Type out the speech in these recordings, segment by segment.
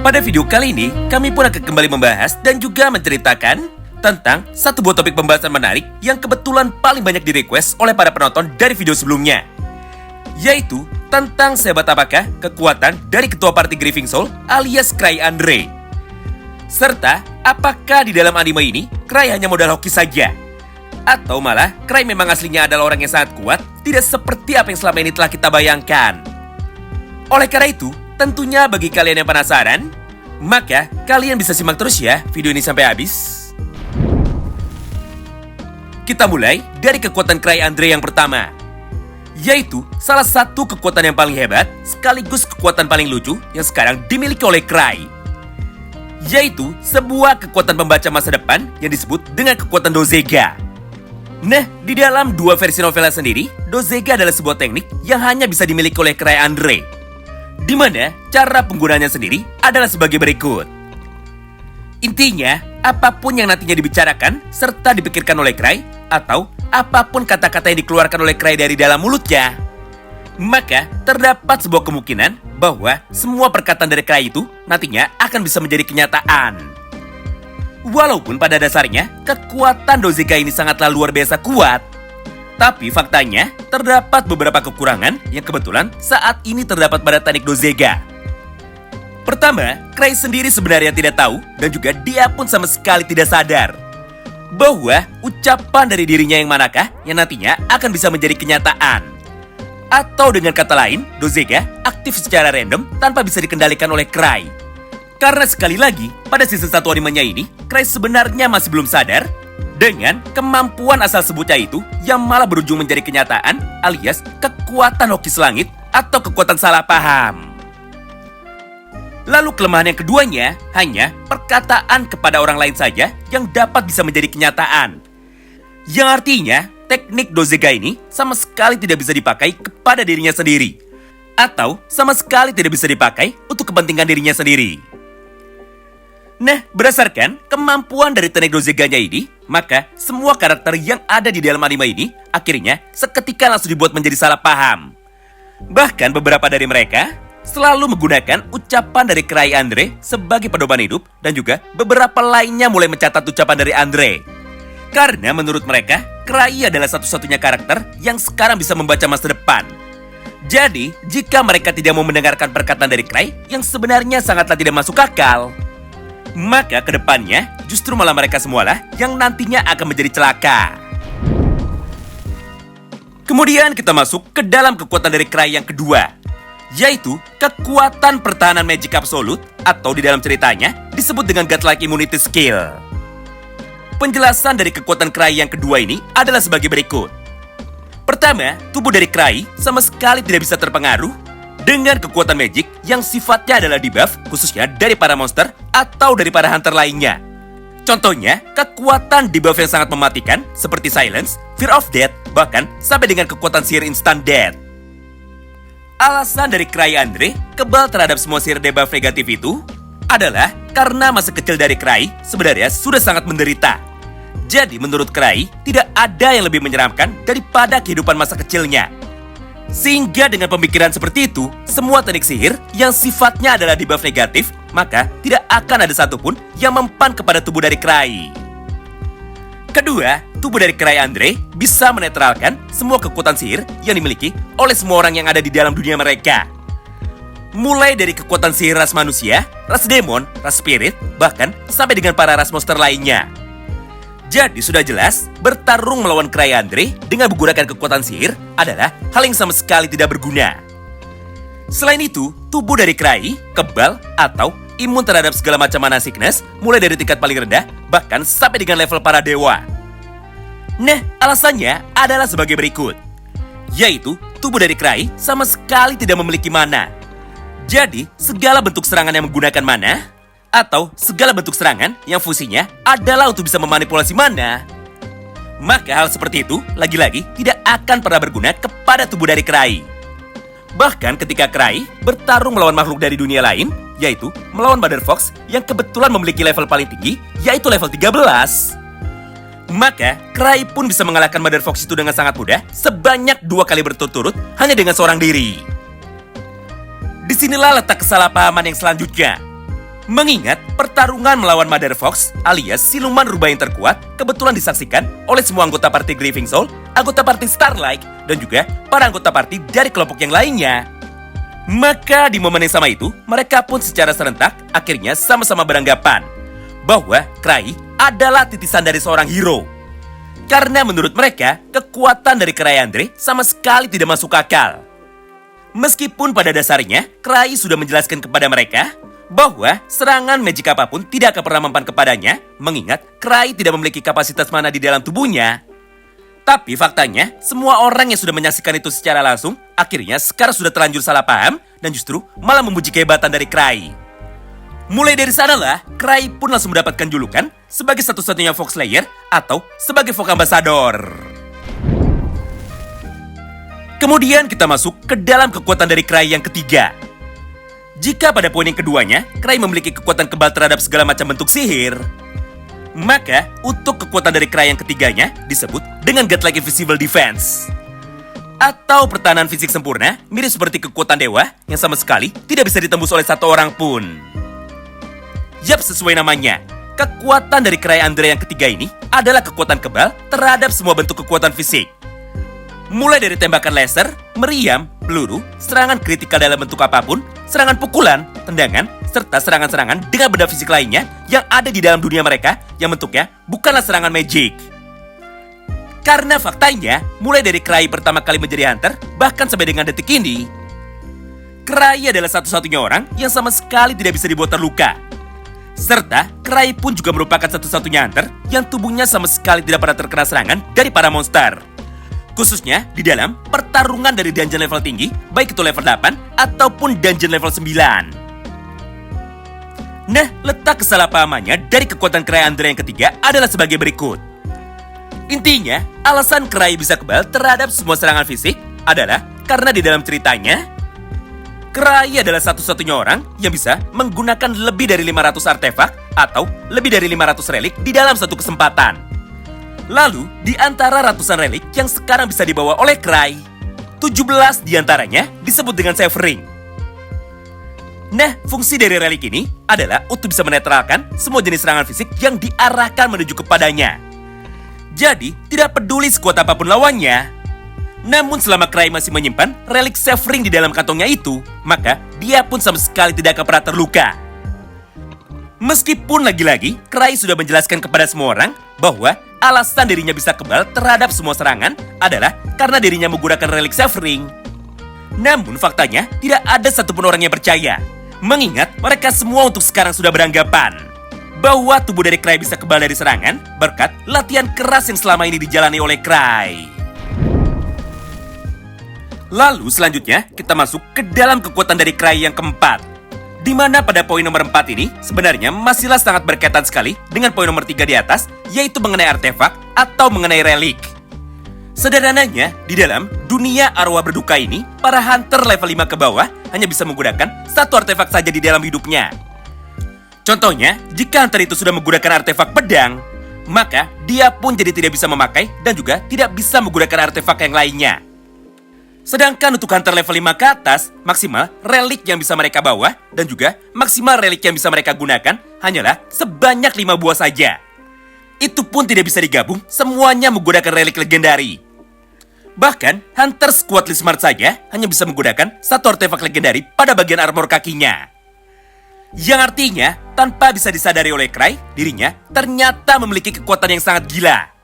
Pada video kali ini, kami pun akan kembali membahas dan juga menceritakan tentang satu buah topik pembahasan menarik yang kebetulan paling banyak di-request oleh para penonton dari video sebelumnya, yaitu tentang sehebat apakah kekuatan dari ketua parti Grieving Soul alias Cry Andre. Serta, apakah di dalam anime ini Cry hanya modal hoki saja? Atau malah Cry memang aslinya adalah orang yang sangat kuat, tidak seperti apa yang selama ini telah kita bayangkan. Oleh karena itu, tentunya bagi kalian yang penasaran, maka kalian bisa simak terus ya video ini sampai habis. Kita mulai dari kekuatan Cry Andre yang pertama, yaitu salah satu kekuatan yang paling hebat sekaligus kekuatan paling lucu yang sekarang dimiliki oleh Cry, yaitu sebuah kekuatan pembaca masa depan yang disebut dengan kekuatan Dozega. Nah, di dalam dua versi novelnya sendiri, Dozega adalah sebuah teknik yang hanya bisa dimiliki oleh Cry Andre, di mana cara penggunaannya sendiri adalah sebagai berikut. Intinya, apapun yang nantinya dibicarakan serta dipikirkan oleh Cry, atau apapun kata-kata yang dikeluarkan oleh Cry dari dalam mulutnya, maka terdapat sebuah kemungkinan bahwa semua perkataan dari Cry itu nantinya akan bisa menjadi kenyataan. Walaupun pada dasarnya kekuatan Dozega ini sangatlah luar biasa kuat, tapi faktanya terdapat beberapa kekurangan yang kebetulan saat ini terdapat pada teknik Dozega. Pertama, Cry sendiri sebenarnya tidak tahu dan juga dia pun sama sekali tidak sadar bahwa ucapan dari dirinya yang manakah yang nantinya akan bisa menjadi kenyataan. Atau dengan kata lain, Dozega aktif secara random tanpa bisa dikendalikan oleh Cry. Karena sekali lagi, pada season 1 animenya ini, Cry sebenarnya masih belum sadar dengan kemampuan asal sebutnya itu yang malah berujung menjadi kenyataan alias kekuatan hoki selangit atau kekuatan salah paham. Lalu kelemahan yang keduanya hanya perkataan kepada orang lain saja yang dapat bisa menjadi kenyataan. Yang artinya teknik Dozega ini sama sekali tidak bisa dipakai kepada dirinya sendiri, atau sama sekali tidak bisa dipakai untuk kepentingan dirinya sendiri. Nah, berdasarkan kemampuan dari teknik Dozeganya ini, maka semua karakter yang ada di dalam anime ini akhirnya seketika langsung dibuat menjadi salah paham. Bahkan beberapa dari mereka selalu menggunakan ucapan dari Cry Andre sebagai pedoman hidup dan juga beberapa lainnya mulai mencatat ucapan dari Andre. Karena menurut mereka, Cry adalah satu-satunya karakter yang sekarang bisa membaca masa depan. Jadi, jika mereka tidak mau mendengarkan perkataan dari Cry yang sebenarnya sangatlah tidak masuk akal, maka kedepannya justru malah mereka semualah yang nantinya akan menjadi celaka. Kemudian kita masuk ke dalam kekuatan dari Cry yang kedua, yaitu kekuatan pertahanan magic absolute atau di dalam ceritanya disebut dengan godlike immunity skill. Penjelasan dari kekuatan Cry yang kedua ini adalah sebagai berikut. Pertama, tubuh dari Cry sama sekali tidak bisa terpengaruh dengan kekuatan magic yang sifatnya adalah debuff khususnya dari para monster atau dari para hunter lainnya. Contohnya, kekuatan debuff yang sangat mematikan seperti Silence, Fear of Death, bahkan sampai dengan kekuatan sihir instant death. Alasan dari Cry Andre kebal terhadap semua sihir debuff negatif itu adalah karena masa kecil dari Cry sebenarnya sudah sangat menderita. Jadi menurut Cry, tidak ada yang lebih menyeramkan daripada kehidupan masa kecilnya. Sehingga dengan pemikiran seperti itu, semua teknik sihir yang sifatnya adalah debuff negatif, maka tidak akan ada satupun yang mempan kepada tubuh dari Cry. Kedua, tubuh dari Cry Andre bisa menetralkan semua kekuatan sihir yang dimiliki oleh semua orang yang ada di dalam dunia mereka. Mulai dari kekuatan sihir ras manusia, ras demon, ras spirit, bahkan sampai dengan para ras monster lainnya. Jadi sudah jelas, bertarung melawan Cry Andre dengan menggunakan kekuatan sihir adalah hal yang sama sekali tidak berguna. Selain itu, tubuh dari Cry kebal atau imun terhadap segala macam mana sickness, mulai dari tingkat paling rendah, bahkan sampai dengan level para dewa. Nah, alasannya adalah sebagai berikut, yaitu tubuh dari Cry sama sekali tidak memiliki mana. Jadi, segala bentuk serangan yang menggunakan mana, atau segala bentuk serangan yang fungsinya adalah untuk bisa memanipulasi mana, maka hal seperti itu lagi-lagi tidak akan pernah berguna kepada tubuh dari Cry. Bahkan ketika Cry bertarung melawan makhluk dari dunia lain, yaitu melawan Mother Fox yang kebetulan memiliki level paling tinggi, yaitu level 13, maka Cry pun bisa mengalahkan Mother Fox itu dengan sangat mudah sebanyak 2 kali berturut-turut hanya dengan seorang diri. Disinilah letak kesalahpahaman yang selanjutnya. Mengingat pertarungan melawan Mother Fox alias siluman rubah yang terkuat kebetulan disaksikan oleh semua anggota party Grieving Soul, anggota party Starlight, dan juga para anggota party dari kelompok yang lainnya. Maka di momen yang sama itu, mereka pun secara serentak akhirnya sama-sama beranggapan bahwa Cry adalah titisan dari seorang hero. Karena menurut mereka, kekuatan dari Cry Andre sama sekali tidak masuk akal. Meskipun pada dasarnya, Cry sudah menjelaskan kepada mereka bahwa serangan magic apapun tidak akan pernah mempan kepadanya, mengingat Cry tidak memiliki kapasitas mana di dalam tubuhnya. Tapi faktanya, semua orang yang sudah menyaksikan itu secara langsung, akhirnya sekarang sudah terlanjur salah paham dan justru malah memuji kehebatan dari Cry. Mulai dari sanalah, Cry pun langsung mendapatkan julukan sebagai satu-satunya Fox Slayer atau sebagai Fox Ambassador. Kemudian kita masuk ke dalam kekuatan dari Cry yang ketiga. Jika pada poin yang keduanya, Cry memiliki kekuatan kebal terhadap segala macam bentuk sihir, maka untuk kekuatan dari Cry yang ketiganya disebut dengan Godlike Invisible Defense. Atau pertahanan fisik sempurna, mirip seperti kekuatan dewa yang sama sekali tidak bisa ditembus oleh satu orang pun. Yap, sesuai namanya, kekuatan dari Cry Andre yang ketiga ini adalah kekuatan kebal terhadap semua bentuk kekuatan fisik. Mulai dari tembakan laser, meriam, peluru, serangan kritikal dalam bentuk apapun, serangan pukulan, tendangan, serta serangan-serangan dengan benda fisik lainnya yang ada di dalam dunia mereka yang bentuknya bukanlah serangan magic. Karena faktanya, mulai dari Cry pertama kali menjadi hunter, bahkan sampai dengan detik ini, Cry adalah satu-satunya orang yang sama sekali tidak bisa dibuat terluka. Serta, Cry pun juga merupakan satu-satunya hunter yang tubuhnya sama sekali tidak pernah terkena serangan dari para monster. Khususnya di dalam pertarungan dari dungeon level tinggi, baik itu level 8 ataupun dungeon level 9. Nah, letak kesalahpahamannya dari kekuatan Cry Andre yang ketiga adalah sebagai berikut. Intinya, alasan Cry bisa kebal terhadap semua serangan fisik adalah karena di dalam ceritanya, Cry adalah satu-satunya orang yang bisa menggunakan lebih dari 500 artefak atau lebih dari 500 relik di dalam satu kesempatan. Lalu, di antara ratusan relik yang sekarang bisa dibawa oleh Cry, 17 diantaranya disebut dengan Severing. Nah, fungsi dari relik ini adalah untuk bisa menetralkan semua jenis serangan fisik yang diarahkan menuju kepadanya. Jadi, tidak peduli sekuat apapun lawannya. Namun selama Cry masih menyimpan relik Severing di dalam kantongnya itu, maka dia pun sama sekali tidak akan pernah terluka. Meskipun lagi-lagi, Cry sudah menjelaskan kepada semua orang bahwa alasan dirinya bisa kebal terhadap semua serangan adalah karena dirinya menggunakan relik Severing. Namun faktanya, tidak ada satupun orang yang percaya. Mengingat mereka semua untuk sekarang sudah beranggapan bahwa tubuh dari Cry bisa kebal dari serangan berkat latihan keras yang selama ini dijalani oleh Cry. Lalu selanjutnya kita masuk ke dalam kekuatan dari Cry yang keempat, di mana pada poin nomor 4 ini sebenarnya masihlah sangat berkaitan sekali dengan poin nomor 3 di atas, yaitu mengenai artefak atau mengenai relik. Sederhananya, di dalam dunia arwah berduka ini, para hunter level 5 ke bawah hanya bisa menggunakan satu artefak saja di dalam hidupnya. Contohnya, jika hunter itu sudah menggunakan artefak pedang, maka dia pun jadi tidak bisa memakai dan juga tidak bisa menggunakan artefak yang lainnya. Sedangkan untuk hunter level 5 ke atas, maksimal relik yang bisa mereka bawa dan juga maksimal relik yang bisa mereka gunakan hanyalah sebanyak 5 buah saja. Itu pun tidak bisa digabung, semuanya menggunakan relik legendari. Bahkan, hunter squad Lee Smart saja hanya bisa menggunakan satu artefak legendari pada bagian armor kakinya. Yang artinya, tanpa bisa disadari oleh Cry, dirinya ternyata memiliki kekuatan yang sangat gila.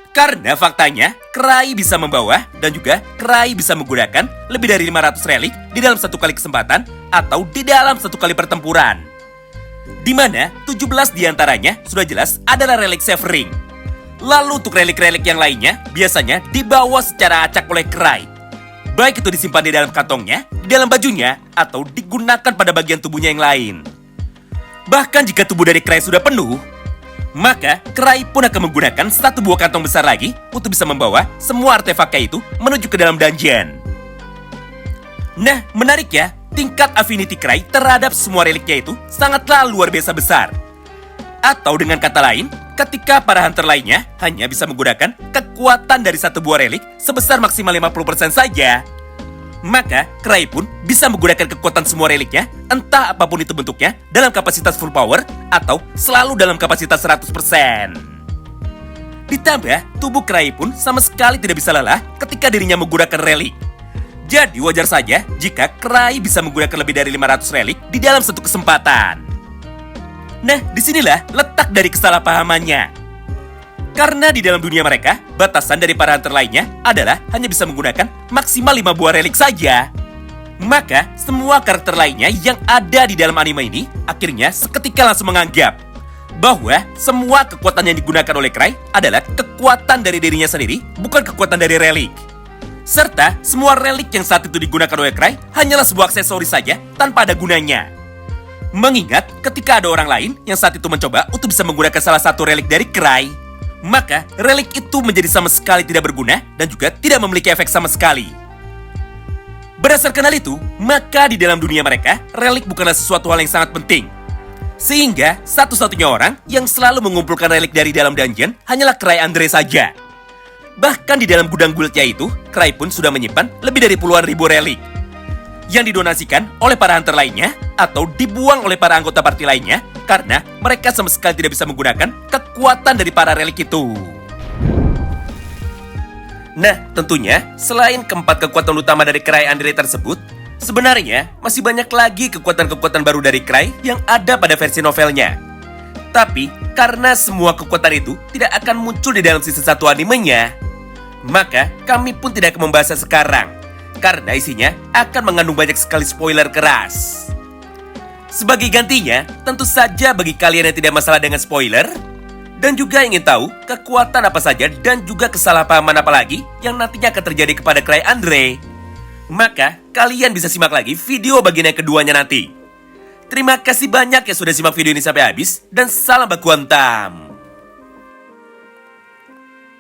Karena faktanya, Cry bisa membawa dan juga Cry bisa menggunakan lebih dari 500 relik di dalam satu kali kesempatan atau di dalam satu kali pertempuran. Di mana 17 diantaranya sudah jelas adalah relik Severing. Lalu untuk relik-relik yang lainnya biasanya dibawa secara acak oleh Cry. Baik itu disimpan di dalam kantongnya, di dalam bajunya, atau digunakan pada bagian tubuhnya yang lain. Bahkan jika tubuh dari Cry sudah penuh, maka Cry pun akan menggunakan satu buah kantong besar lagi untuk bisa membawa semua artefaknya itu menuju ke dalam dungeon. Nah, menarik ya, tingkat affinity Cry terhadap semua reliknya itu sangatlah luar biasa besar. Atau dengan kata lain, ketika para hunter lainnya hanya bisa menggunakan kekuatan dari satu buah relik sebesar maksimal 50% saja, Maka Cry pun bisa menggunakan kekuatan semua reliknya, entah apapun itu bentuknya, dalam kapasitas full power atau selalu dalam kapasitas 100%. Ditambah, tubuh Cry pun sama sekali tidak bisa lelah ketika dirinya menggunakan relik. Jadi wajar saja jika Cry bisa menggunakan lebih dari 500 relik di dalam satu kesempatan. Nah, disinilah letak dari kesalahpahamannya. Karena di dalam dunia mereka, batasan dari para hunter lainnya adalah hanya bisa menggunakan maksimal 5 buah relik saja. Maka, semua karakter lainnya yang ada di dalam anime ini akhirnya seketika langsung menganggap bahwa semua kekuatan yang digunakan oleh Cry adalah kekuatan dari dirinya sendiri, bukan kekuatan dari relik. Serta, semua relik yang saat itu digunakan oleh Cry hanyalah sebuah aksesoris saja tanpa ada gunanya. Mengingat ketika ada orang lain yang saat itu mencoba untuk bisa menggunakan salah satu relik dari Cry, maka relik itu menjadi sama sekali tidak berguna dan juga tidak memiliki efek sama sekali. Berdasarkan hal itu, maka di dalam dunia mereka, relik bukanlah sesuatu hal yang sangat penting. Sehingga satu-satunya orang yang selalu mengumpulkan relik dari dalam dungeon hanyalah Cry Andre saja. Bahkan di dalam gudang guildnya itu, Cry pun sudah menyimpan lebih dari puluhan ribu relik yang didonasikan oleh para hunter lainnya atau dibuang oleh para anggota party lainnya karena mereka sama sekali tidak bisa menggunakan kekuatan dari para relik itu. Nah, tentunya selain keempat kekuatan utama dari Cry Andre tersebut, sebenarnya masih banyak lagi kekuatan-kekuatan baru dari Cry yang ada pada versi novelnya. Tapi, karena semua kekuatan itu tidak akan muncul di dalam season 1 animenya, maka kami pun tidak akan membahasnya sekarang, karena isinya akan mengandung banyak sekali spoiler keras. Sebagai gantinya, tentu saja bagi kalian yang tidak masalah dengan spoiler, dan juga ingin tahu kekuatan apa saja dan juga kesalahpahaman apa lagi yang nantinya akan terjadi kepada Cry Andre, maka kalian bisa simak lagi video bagian yang keduanya nanti. Terima kasih banyak yang sudah simak video ini sampai habis, dan salam baku hantam.